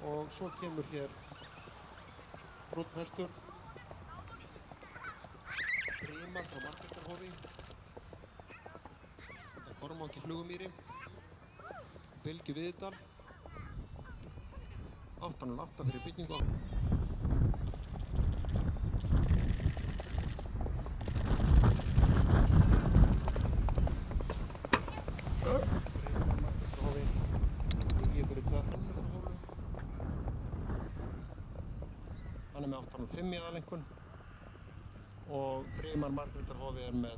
og svo kemur hér brúnn hestur, Brimar frá Margrétarhofi, þetta er Kormáki Flugumýri, Bylgju Viðdal, 808 fyrir byggingu. Hann er með 805 í aðalengun og Brimar Margrétarhofi er með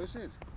Lausir.